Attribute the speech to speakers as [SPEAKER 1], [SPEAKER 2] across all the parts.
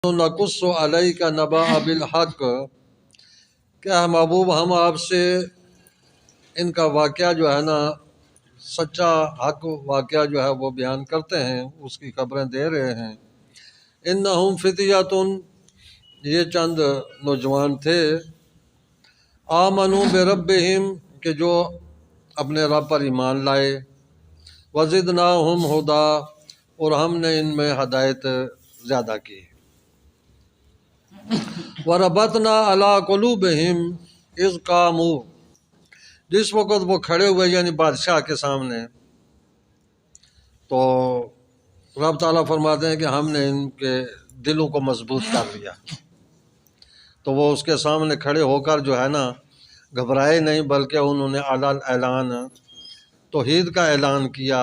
[SPEAKER 1] نقص علیک نبأ بالحق، کیا محبوب ہم آپ سے ان کا واقعہ جو ہے نا سچا حق واقعہ جو ہے وہ بیان کرتے ہیں، اس کی خبریں دے رہے ہیں۔ انہم فتیۃ، یہ چند نوجوان تھے، آمنوا بربہم، کہ جو اپنے رب پر ایمان لائے، وزدناہم ہدا، اور ہم نے ان میں ہدایت زیادہ کی، وربطنا علی قلوبہم اذ قاموا، جس وقت وہ کھڑے ہوئے یعنی بادشاہ کے سامنے، تو رب تعالیٰ فرماتے ہیں کہ ہم نے ان کے دلوں کو مضبوط کر لیا، تو وہ اس کے سامنے کھڑے ہو کر جو ہے نا گھبرائے نہیں، بلکہ انہوں نے اعلان توحید کا اعلان کیا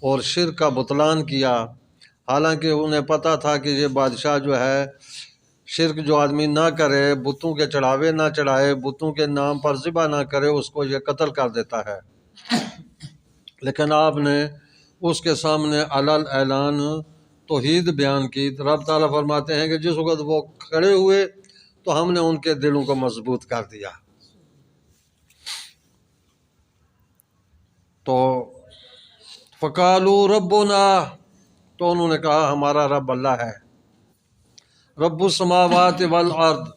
[SPEAKER 1] اور شرک کا بطلان کیا، حالانکہ انہیں پتہ تھا کہ یہ بادشاہ جو ہے شرک جو آدمی نہ کرے، بتوں کے چڑھاوے نہ چڑھائے، بتوں کے نام پر ذبح نہ کرے، اس کو یہ قتل کر دیتا ہے، لیکن آپ نے اس کے سامنے اعلان توحید بیان کی۔ رب تعالیٰ فرماتے ہیں کہ جس وقت وہ کھڑے ہوئے تو ہم نے ان کے دلوں کو مضبوط کر دیا۔ تو فقالوا ربنا، تو انہوں نے کہا ہمارا رب اللہ ہے، رب السماوات والارض،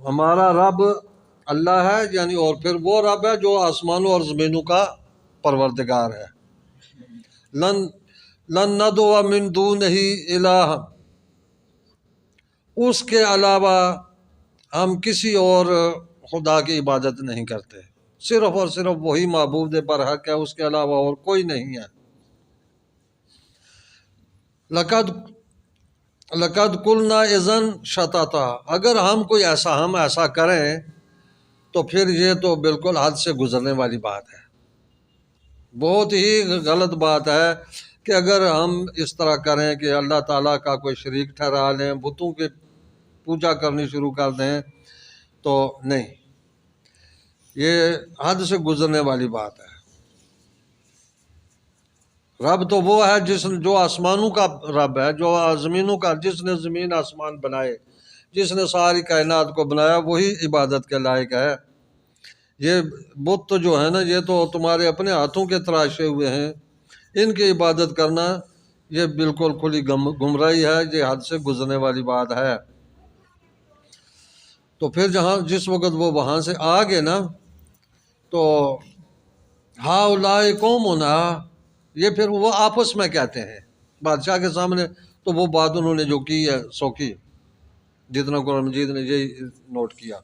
[SPEAKER 1] ہمارا رب اللہ ہے، یعنی اور پھر وہ رب ہے جو آسمانوں اور زمینوں کا پروردگار ہے۔ لن ندعو من دونہ الہ، اس کے علاوہ ہم کسی اور خدا کی عبادت نہیں کرتے، صرف اور صرف وہی معبود برحق ہے، اس کے علاوہ اور کوئی نہیں ہے۔ لقد قلنا اذا شططا، اگر ہم ایسا کریں تو پھر یہ تو بالکل حد سے گزرنے والی بات ہے، بہت ہی غلط بات ہے کہ اگر ہم اس طرح کریں کہ اللہ تعالیٰ کا کوئی شریک ٹھہرا لیں، بتوں کی پوجا کرنی شروع کر دیں، تو نہیں، یہ حد سے گزرنے والی بات ہے۔ رب تو وہ ہے جو آسمانوں کا رب ہے، جو زمینوں کا، جس نے زمین آسمان بنائے، جس نے ساری کائنات کو بنایا، وہی عبادت کے لائق ہے۔ یہ بت تو جو ہے نا، یہ تو تمہارے اپنے ہاتھوں کے تراشے ہوئے ہیں، ان کی عبادت کرنا یہ بالکل کھلی گمراہی ہے، یہ حد سے گزرنے والی بات ہے۔ تو پھر جس وقت وہ وہاں سے آ گئے نا، تو ہؤلاء قومنا، یہ پھر وہ آپس میں کہتے ہیں بادشاہ کے سامنے، تو وہ بات انہوں نے جو کی ہے سو کی، جتنا قرآن مجید نے یہی نوٹ کیا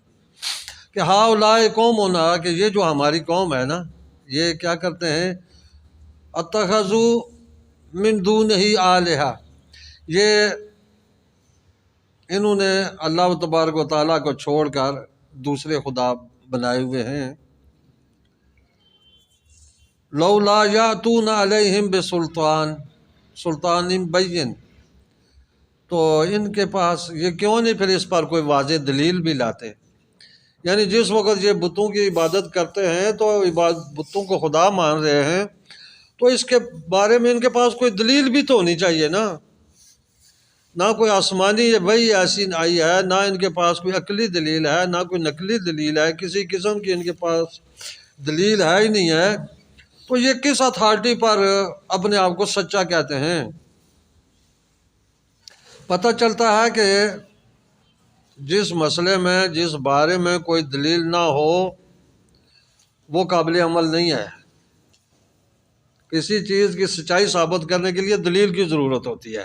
[SPEAKER 1] کہ ہؤلاء قومنا، کہ یہ جو ہماری قوم ہے نا، یہ کیا کرتے ہیں، اتخذوا من دونہ آلہہ، یہ انہوں نے اللہ تبارک و تعالیٰ کو چھوڑ کر دوسرے خدا بنائے ہوئے ہیں۔ لولا یاتون علیہم بسلطان بین، تو ان کے پاس یہ کیوں نہیں پھر اس پر کوئی واضح دلیل بھی لاتے، یعنی جس وقت یہ بتوں کی عبادت کرتے ہیں تو بتوں کو خدا مان رہے ہیں، تو اس کے بارے میں ان کے پاس کوئی دلیل بھی تو ہونی چاہیے نا، نہ کوئی آسمانی وحی ایسی آئی ہے، نہ ان کے پاس کوئی عقلی دلیل ہے، نہ کوئی نقلی دلیل ہے، کسی قسم کی ان کے پاس دلیل ہے ہی نہیں ہے، تو یہ کس اتھارٹی پر اپنے آپ کو سچا کہتے ہیں؟ پتہ چلتا ہے کہ جس مسئلے میں، جس بارے میں کوئی دلیل نہ ہو، وہ قابل عمل نہیں ہے۔ کسی چیز کی سچائی ثابت کرنے کے لیے دلیل کی ضرورت ہوتی ہے،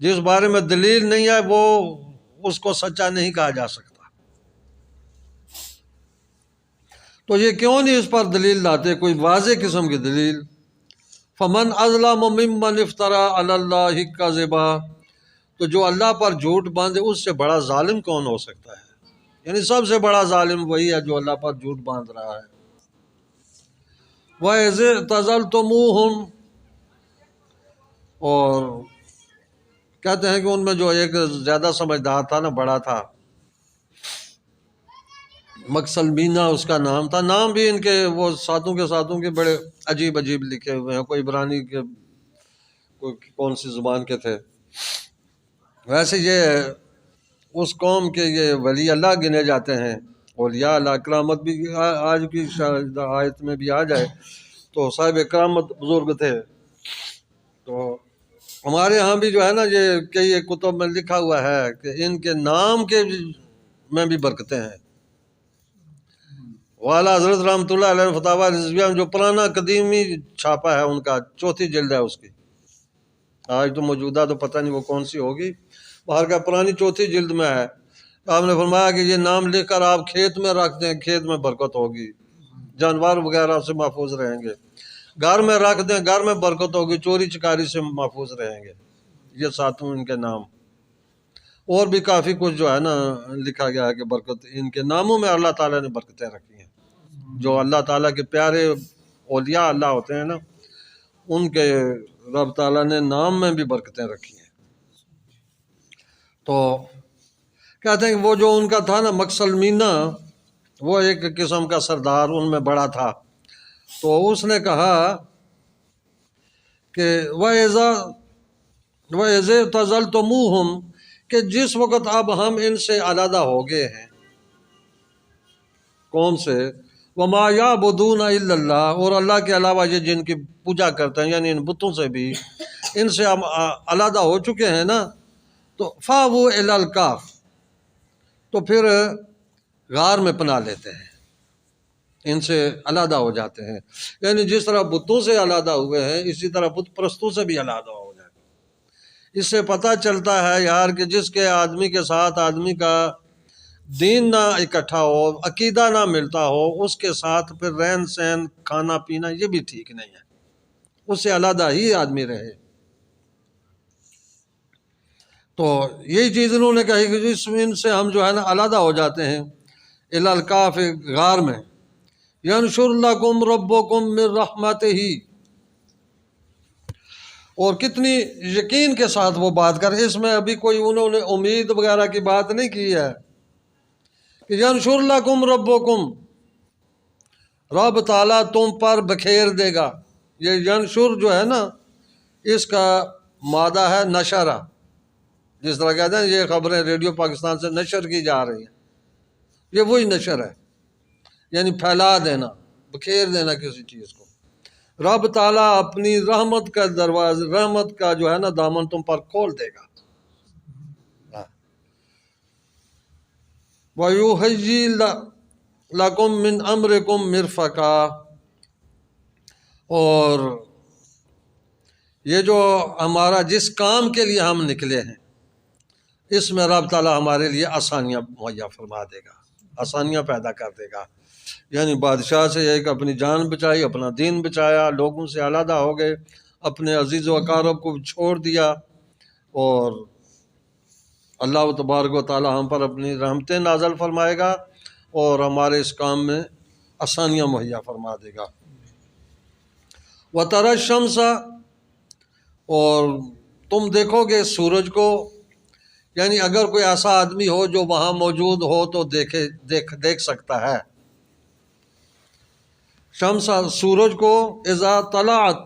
[SPEAKER 1] جس بارے میں دلیل نہیں ہے وہ اس کو سچا نہیں کہا جا سکتا۔ تو یہ کیوں نہیں اس پر دلیل لاتے، کوئی واضح قسم کی دلیل؟ فمن اظلم ممن افترى علی اللہ کذبا، تو جو اللہ پر جھوٹ باندھے اس سے بڑا ظالم کون ہو سکتا ہے؟ یعنی سب سے بڑا ظالم وہی ہے جو اللہ پر جھوٹ باندھ رہا ہے۔ وَإِذِ اعْتَزَلْتُمُوهُمْ، اور کہتے ہیں کہ ان میں جو ایک زیادہ سمجھدار تھا نا، بڑا تھا، مکسلمینا اس کا نام تھا، نام بھی ان کے وہ ساتوں کے بڑے عجیب لکھے ہوئے ہیں، کوئی عبرانی کے کوئی کون سی زبان کے تھے، ویسے یہ اس قوم کے یہ ولی اللہ گنے جاتے ہیں، اولیاء اللہ، کرامت بھی آج کی شاید آیت میں بھی آ جائے تو صاحب کرامت بزرگ تھے۔ تو ہمارے ہاں بھی جو ہے نا یہ کئی کتب میں لکھا ہوا ہے کہ ان کے نام کے میں بھی برکتیں ہیں۔ والا حضرت رحمۃ اللہ علیہ فتاوی رضویہ جو پرانا قدیمی چھاپا ہے ان کا، 4 جلد ہے اس کی، آج تو موجودہ تو پتہ نہیں وہ کون سی ہوگی، باہر کا پرانی 4 جلد میں ہے۔ آپ نے فرمایا کہ یہ نام لکھ کر آپ کھیت میں رکھ دیں، کھیت میں برکت ہوگی، جانور وغیرہ سے محفوظ رہیں گے، گھر میں رکھ دیں، گھر میں برکت ہوگی، چوری چکاری سے محفوظ رہیں گے۔ یہ 7 ان کے نام، اور بھی کافی کچھ جو ہے نا لکھا گیا ہے کہ برکت ان کے ناموں میں اللہ تعالیٰ نے برکتیں رکھی ہیں۔ جو اللہ تعالیٰ کے پیارے اولیاء اللہ ہوتے ہیں نا، ان کے رب تعالیٰ نے نام میں بھی برکتیں رکھی ہیں۔ تو کہتے ہیں کہ وہ جو ان کا تھا نا مکسلمینہ، وہ ایک قسم کا سردار ان میں بڑا تھا، تو اس نے کہا کہ وَإِذَا اعْتَزَلْتُمُوهُمْ، کہ جس وقت اب ہم ان سے علیحدہ ہو گئے ہیں، قوم سے، وَمَا يَعْبُدُونَ إِلَّا اللَّهَ، اور اللہ کے علاوہ یہ جن کی پوجا کرتے ہیں یعنی ان بتوں سے بھی ان سے ہم علیحدہ ہو چکے ہیں نا، تو فَاوُوا إِلَى الْكَهْفِ، تو پھر غار میں پناہ لیتے ہیں، ان سے علیحدہ ہو جاتے ہیں۔ یعنی جس طرح بتوں سے علیحدہ ہوئے ہیں اسی طرح بت پرستوں سے بھی علیحدہ ہو جاتے ہیں۔ اس سے پتہ چلتا ہے یار کہ جس کے آدمی کے ساتھ آدمی کا دین نہ اکٹھا ہو، عقیدہ نہ ملتا ہو، اس کے ساتھ پھر رہن سہن کھانا پینا یہ بھی ٹھیک نہیں ہے، اس سے علیحدہ ہی آدمی رہے۔ تو یہی چیز انہوں نے کہی کہ جس ان سے ہم جو ہے نا علیحدہ ہو جاتے ہیں، الی الکاف، غار میں، ینشر لکم ربکم من رحمتہ، اور کتنی یقین کے ساتھ وہ بات کر، اس میں ابھی کوئی انہوں نے امید وغیرہ کی بات نہیں کی ہے کہ ینشر لکم ربکم، رب تعالیٰ تم پر بکھیر دے گا۔ یہ ینشر جو ہے نا اس کا مادہ ہے نشرہ، جس طرح کہتے ہیں یہ خبریں ریڈیو پاکستان سے نشر کی جا رہی ہیں، یہ وہی نشر ہے، یعنی پھیلا دینا، بکھیر دینا کسی چیز کو۔ رب تعالیٰ اپنی رحمت کا دروازہ، رحمت کا جو ہے نا دامن تم پر کھول دے گا۔ وَيُهَيِّئْ لَكُم مِّنْ أَمْرِكُم مِّرْفَقًا، اور یہ جو ہمارا جس کام کے لیے ہم نکلے ہیں اس میں رب تعالیٰ ہمارے لیے آسانیاں مہیا فرما دے گا، آسانیاں پیدا کر دے گا۔ یعنی بادشاہ سے ایک اپنی جان بچائی، اپنا دین بچایا، لوگوں سے علیحدہ ہو گئے، اپنے عزیز و اقارب کو چھوڑ دیا، اور اللہ تبارک و تعالیٰ ہم پر اپنی رحمتیں نازل فرمائے گا اور ہمارے اس کام میں آسانیاں مہیا فرما دے گا۔ وَتَرَى الشَّمْسَ، اور تم دیکھو گے سورج کو، یعنی اگر کوئی ایسا آدمی ہو جو وہاں موجود ہو تو دیکھ سکتا ہے۔ شمس، سورج کو، اذا طلعت،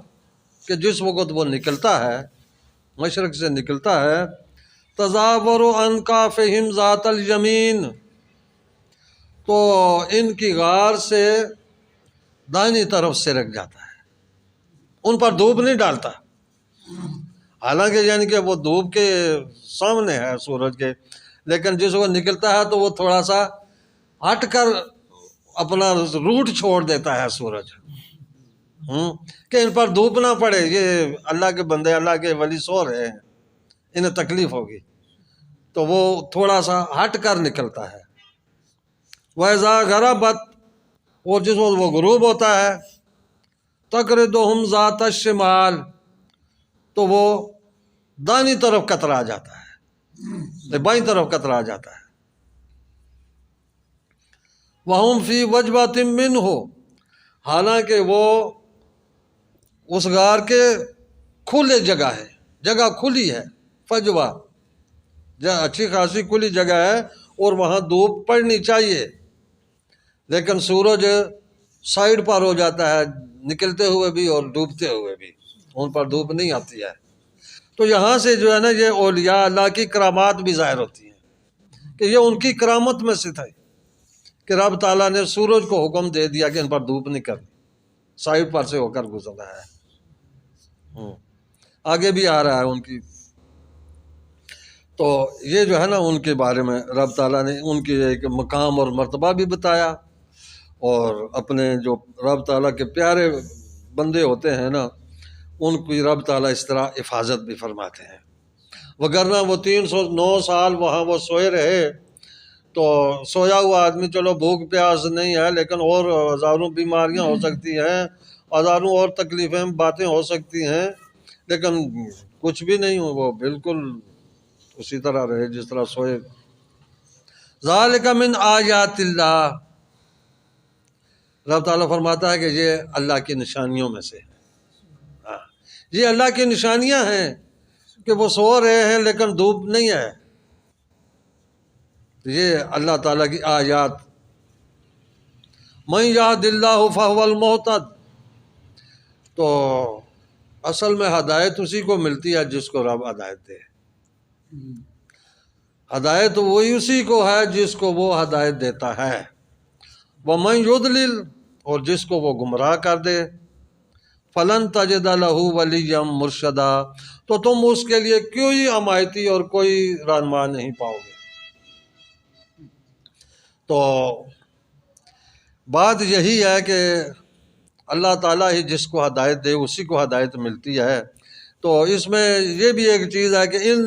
[SPEAKER 1] کہ جس وقت وہ نکلتا ہے، مشرق سے نکلتا ہے، تزاور عن کافہم ذات الیمین، تو ان کی غار سے دائنی طرف سرک جاتا ہے، ان پر دھوپ نہیں ڈالتا، حالانکہ یعنی کہ وہ دھوپ کے سامنے ہے سورج کے، لیکن جس وقت نکلتا ہے تو وہ تھوڑا سا ہٹ کر اپنا روٹ چھوڑ دیتا ہے سورج، کہ ان پر دھوپ نہ پڑے، یہ اللہ کے بندے، اللہ کے ولی سو رہے ہیں، انہیں تکلیف ہوگی، تو وہ تھوڑا سا ہٹ کر نکلتا ہے۔ وَإِذَا غَرَبَتْ، اور جس وقت وہ غروب ہوتا ہے، تَقْرِضُهُمْ ذَاتَ الشِّمَالِ، تو وہ دائنی طرف کترا جاتا ہے، بائیں طرف کترا جاتا ہے۔ وَهُمْ فِي وَجْبَةٍ مِّنْهُ، حالانکہ وہ اس غار کے کھلے جگہ ہے، جگہ کھلی ہے، فجوہ، اچھی خاصی کھلی جگہ ہے، اور وہاں دھوپ پڑنی چاہیے، لیکن سورج سائڈ پر ہو جاتا ہے، نکلتے ہوئے بھی اور ڈوبتے ہوئے بھی، ان پر دھوپ نہیں آتی ہے۔ تو تو یہاں سے جو ہے نا یہ اولیاء اللہ کی کرامات بھی ظاہر ہوتی ہیں کہ یہ ان کی کرامت میں سے تھا کہ رب تعالیٰ نے سورج کو حکم دے دیا کہ ان پر دھوپ نہیں کرنی، سائڈ پر سے ہو کر گزرا ہے۔ آگے بھی آ رہا ہے ان کی، تو یہ جو ہے نا ان کے بارے میں رب تعالیٰ نے ان کی ایک مقام اور مرتبہ بھی بتایا، اور اپنے جو رب تعالیٰ کے پیارے بندے ہوتے ہیں نا ان کی رب تعالیٰ اس طرح حفاظت بھی فرماتے ہیں۔ وگرنہ وہ 309 سال وہاں وہ سوئے رہے، تو سویا ہوا آدمی چلو بھوک پیاس نہیں ہے، لیکن اور ہزاروں بیماریاں ہو سکتی ہیں، ہزاروں اور تکلیفیں باتیں ہو سکتی ہیں، لیکن کچھ بھی نہیں ہو، وہ بالکل اسی طرح رہے جس طرح سوئے۔ ذالک من آیات اللہ، رب تعالیٰ فرماتا ہے کہ یہ اللہ کی نشانیوں میں سے ہے، یہ اللہ کی نشانیاں ہیں کہ وہ سو رہے ہیں لیکن دھوپ نہیں ہے، یہ اللہ تعالیٰ کی آیات۔ من یہد اللہ فہو المہتد، تو اصل میں ہدایت اسی کو ملتی ہے جس کو رب ہدایت دے، ہدایت وہی اسی کو ہے جس کو وہ ہدایت دیتا ہے۔ ومن یضلل، اور جس کو وہ گمراہ کر دے، فلن تجد لہ ولیا مرشدا، تو تم اس کے لیے کوئی حمایتی اور کوئی رہنما نہیں پاؤ گے۔ تو بات یہی ہے کہ اللہ تعالیٰ ہی جس کو ہدایت دے اسی کو ہدایت ملتی ہے۔ تو اس میں یہ بھی ایک چیز ہے کہ ان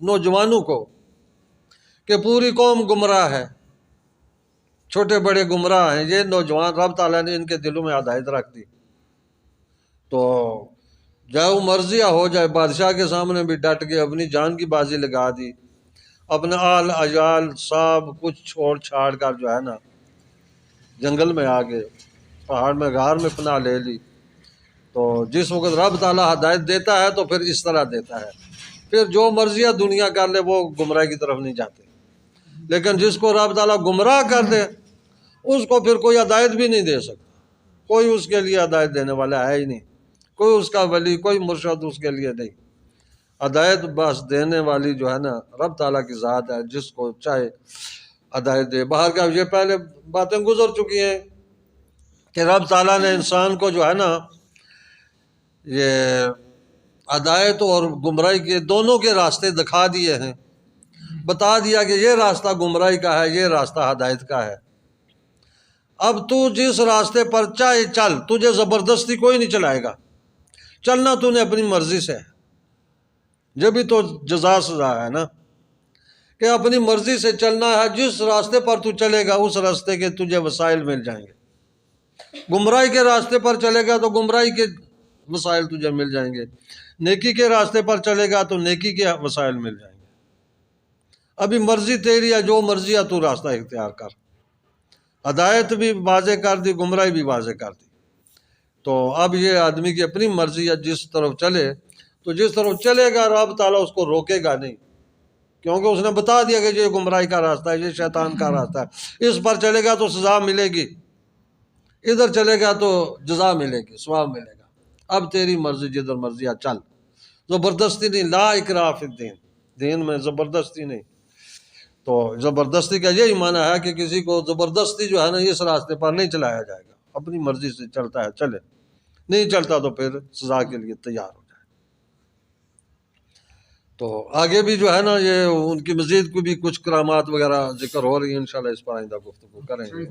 [SPEAKER 1] نوجوانوں کو کہ پوری قوم گمراہ ہے، چھوٹے بڑے گمراہ ہیں، یہ نوجوان رب تعالیٰ نے ان کے دلوں میں ہدایت رکھ دی، تو جائے وہ مرضیہ ہو جائے، بادشاہ کے سامنے بھی ڈٹ کے اپنی جان کی بازی لگا دی، اپنے آل عیال سب کچھ چھوڑ چھاڑ کر جو ہے نا جنگل میں آ گئے، پہاڑ میں غار میں پناہ لے لی۔ تو جس وقت رب تعالیٰ ہدایت دیتا ہے تو پھر اس طرح دیتا ہے، پھر جو مرضیہ دنیا کر لے وہ گمراہ کی طرف نہیں جاتے، لیکن جس کو رب تعالیٰ گمراہ کر دے اس کو پھر کوئی ہدایت بھی نہیں دے سکتا، کوئی اس کے لیے ہدایت دینے والا ہے ہی نہیں، کوئی اس کا ولی کوئی مرشد اس کے لیے نہیں۔ ہدایت بس دینے والی جو ہے نا رب تعالیٰ کی ذات ہے، جس کو چاہے ہدایت دے۔ باہر کا یہ پہلے باتیں گزر چکی ہیں کہ رب تعالیٰ نے انسان کو جو ہے نا یہ ہدایت اور گمراہی کے دونوں کے راستے دکھا دیے ہیں، بتا دیا کہ یہ راستہ گمراہی کا ہے، یہ راستہ ہدایت کا ہے۔ اب تو جس راستے پر چاہے چل، تجھے زبردستی کوئی نہیں چلائے گا، چلنا تو نے اپنی مرضی سے ہے، جب بھی تو جزا سزا ہے نا کہ اپنی مرضی سے چلنا ہے، جس راستے پر تو چلے گا اس راستے کے تجھے وسائل مل جائیں گے، گمراہی کے راستے پر چلے گا تو گمراہی کے وسائل تجھے مل جائیں گے، نیکی کے راستے پر چلے گا تو نیکی کے وسائل مل جائیں گے۔ ابھی مرضی تیری ہے، جو مرضی ہے تو راستہ اختیار کر، ہدایت بھی واضح کر دی، گمراہی بھی واضح کر دی۔ تو اب یہ آدمی کی اپنی مرضی ہے، جس طرف چلے تو جس طرف چلے گا رب تعالیٰ اس کو روکے گا نہیں، کیونکہ اس نے بتا دیا کہ یہ گمراہی کا راستہ ہے، یہ شیطان کا راستہ ہے، اس پر چلے گا تو سزا ملے گی، ادھر چلے گا تو جزا ملے گی، ثواب ملے گا۔ اب تیری مرضی، جدھر مرضی چل، زبردستی نہیں، لا اکراہ فی الدین، دین میں زبردستی نہیں۔ تو زبردستی کا یہی معنی ہے کہ کسی کو زبردستی جو ہے نا اس راستے پر نہیں چلایا جائے گا، اپنی مرضی سے چلتا ہے چلے، نہیں چلتا تو پھر سزا کے لیے تیار ہو جائے۔ تو آگے بھی جو ہے نا یہ ان کی مزید کو بھی کچھ کرامات وغیرہ ذکر ہو رہی ہیں، انشاءاللہ اس پر آئندہ گفتگو کریں گے۔